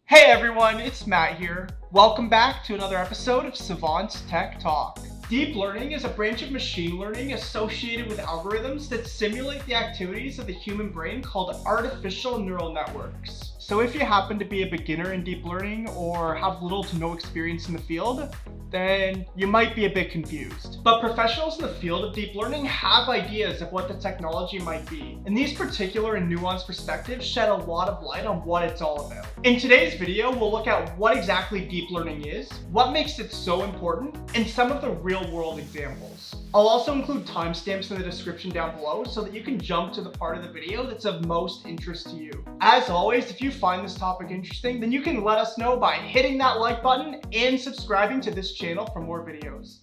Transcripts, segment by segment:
Hey everyone, it's Matt here. Welcome back to another episode of Savant's Tech Talk. Deep learning is a branch of machine learning associated with algorithms that simulate the activities of the human brain called artificial neural networks. So if you happen to be a beginner in deep learning or have little to no experience in the field, then you might be a bit confused. But professionals in the field of deep learning have ideas of what the technology might be, and these particular and nuanced perspectives shed a lot of light on what it's all about. In today's video, we'll look at what exactly deep learning is, what makes it so important, and some of the real-world examples. I'll also include timestamps in the description down below so that you can jump to the part of the video that's of most interest to you. As always, if you find this topic interesting, then you can let us know by hitting that like button and subscribing to this channel for more videos.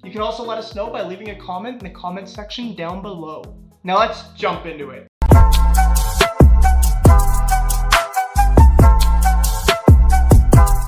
You can also let us know by leaving a comment in the comment section down below. Now let's jump into it.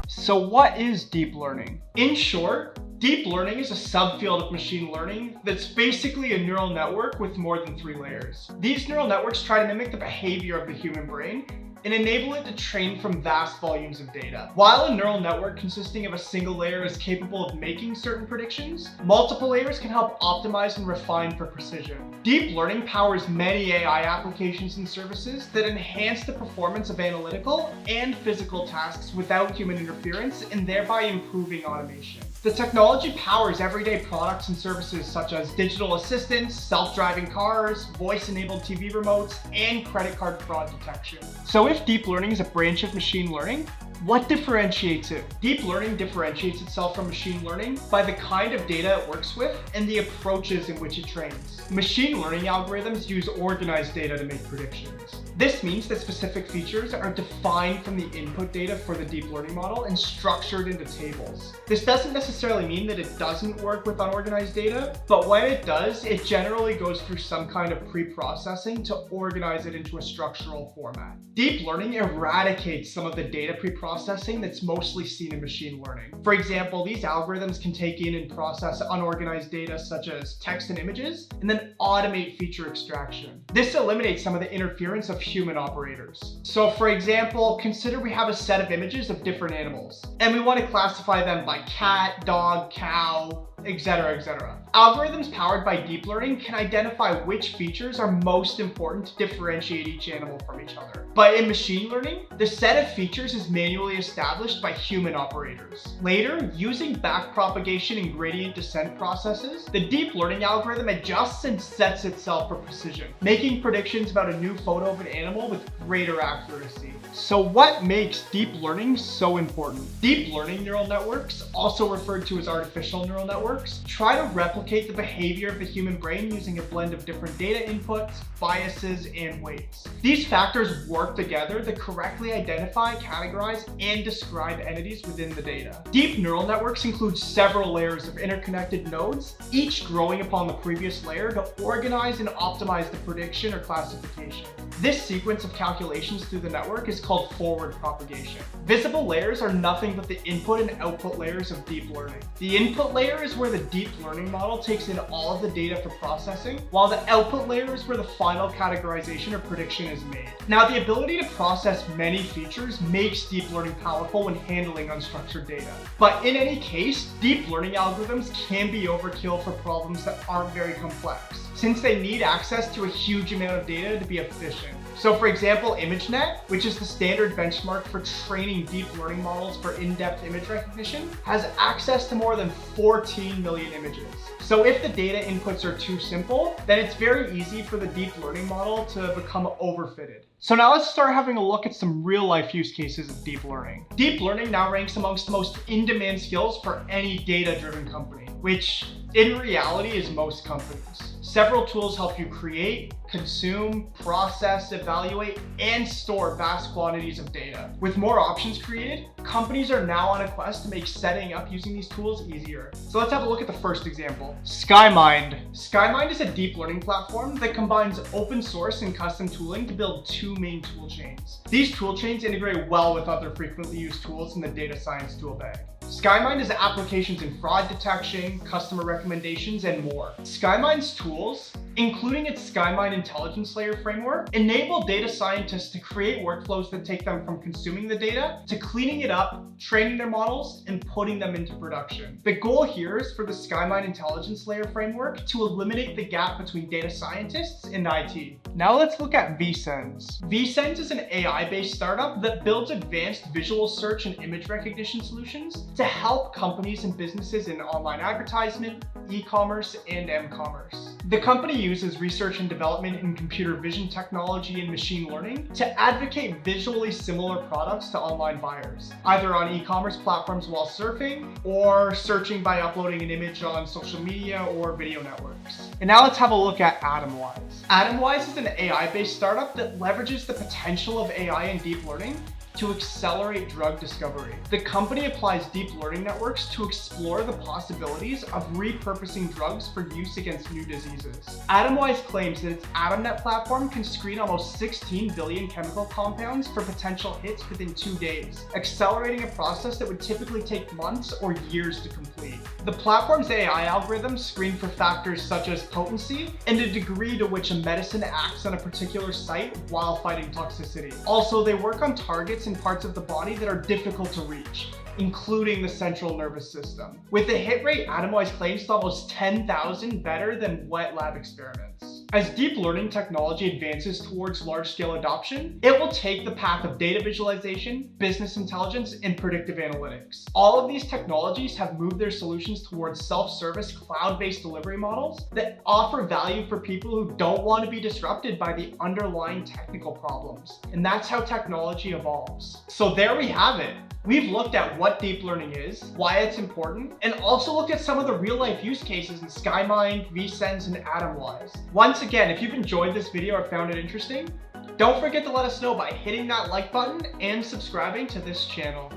So what is deep learning? In short, deep learning is a subfield of machine learning that's basically a neural network with more than 3 layers. These neural networks try to mimic the behavior of the human brain and enable it to train from vast volumes of data. While a neural network consisting of a single layer is capable of making certain predictions, multiple layers can help optimize and refine for precision. Deep learning powers many AI applications and services that enhance the performance of analytical and physical tasks without human interference and thereby improving automation. The technology powers everyday products and services such as digital assistants, self-driving cars, voice-enabled TV remotes, and credit card fraud detection. So if deep learning is a branch of machine learning, what differentiates it? Deep learning differentiates itself from machine learning by the kind of data it works with and the approaches in which it trains. Machine learning algorithms use organized data to make predictions. This means that specific features are defined from the input data for the deep learning model and structured into tables. This doesn't necessarily mean that it doesn't work with unorganized data, but when it does, it generally goes through some kind of pre-processing to organize it into a structural format. Deep learning eradicates some of the data pre-processing that's mostly seen in machine learning. For example, these algorithms can take in and process unorganized data such as text and images, and then automate feature extraction. This eliminates some of the interference of human operators. So for example, consider we have a set of images of different animals, and we want to classify them by cat, dog, cow, etc., etc. Algorithms powered by deep learning can identify which features are most important to differentiate each animal from each other. But in machine learning, the set of features is manually established by human operators. Later, using backpropagation and gradient descent processes, the deep learning algorithm adjusts and sets itself for precision, making predictions about a new photo of an animal with greater accuracy. So what makes deep learning so important? Deep learning neural networks, also referred to as artificial neural networks, try to replicate the behavior of the human brain using a blend of different data inputs, biases, and weights. These factors work together to correctly identify, categorize, and describe entities within the data. Deep neural networks include several layers of interconnected nodes, each growing upon the previous layer to organize and optimize the prediction or classification. This sequence of calculations through the network is called forward propagation. Visible layers are nothing but the input and output layers of deep learning. The input layer is where the deep learning model takes in all of the data for processing, while the output layer is where the final categorization or prediction is made. Now, the ability to process many features makes deep learning powerful when handling unstructured data. But in any case, deep learning algorithms can be overkill for problems that aren't very complex, since they need access to a huge amount of data to be efficient. So for example, ImageNet, which is the standard benchmark for training deep learning models for in-depth image recognition, has access to more than 14 million images. So if the data inputs are too simple, then it's very easy for the deep learning model to become overfitted. So now let's start having a look at some real-life use cases of deep learning. Deep learning now ranks amongst the most in-demand skills for any data-driven company, which in reality is most companies. Several tools help you create, consume, process, evaluate, and store vast quantities of data. With more options created, companies are now on a quest to make setting up using these tools easier. So let's have a look at the first example. SkyMind. SkyMind is a deep learning platform that combines open source and custom tooling to build 2 main tool chains. These tool chains integrate well with other frequently used tools in the data science tool bag. SkyMind has applications in fraud detection, customer recommendations, and more. SkyMind's tools, including its SkyMind intelligence layer framework, enable data scientists to create workflows that take them from consuming the data to cleaning it up, training their models, and putting them into production. The goal here is for the SkyMind intelligence layer framework to eliminate the gap between data scientists and IT. Now let's look at vSense. vSense is an AI-based startup that builds advanced visual search and image recognition solutions to help companies and businesses in online advertisement, e-commerce, and m-commerce. The company uses research and development in computer vision technology and machine learning to advocate visually similar products to online buyers, either on e-commerce platforms while surfing or searching by uploading an image on social media or video networks. And now let's have a look at Atomwise. Atomwise is an AI-based startup that leverages the potential of AI and deep learning to accelerate drug discovery. The company applies deep learning networks to explore the possibilities of repurposing drugs for use against new diseases. Atomwise claims that its AtomNet platform can screen almost 16 billion chemical compounds for potential hits within 2 days, accelerating a process that would typically take months or years to complete. The platform's AI algorithms screen for factors such as potency and the degree to which a medicine acts on a particular site while fighting toxicity. Also, they work on targets in parts of the body that are difficult to reach, including the central nervous system, with a hit rate Atomwise claims to almost 10,000 better than wet lab experiments. As deep learning technology advances towards large-scale adoption, it will take the path of data visualization, business intelligence, and predictive analytics. All of these technologies have moved their solutions towards self-service, cloud-based delivery models that offer value for people who don't want to be disrupted by the underlying technical problems. And that's how technology evolves. So there we have it. We've looked at what deep learning is, why it's important, and also looked at some of the real-life use cases in SkyMind, vSense, and Atomwise. Once again, if you've enjoyed this video or found it interesting, don't forget to let us know by hitting that like button and subscribing to this channel.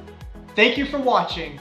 Thank you for watching.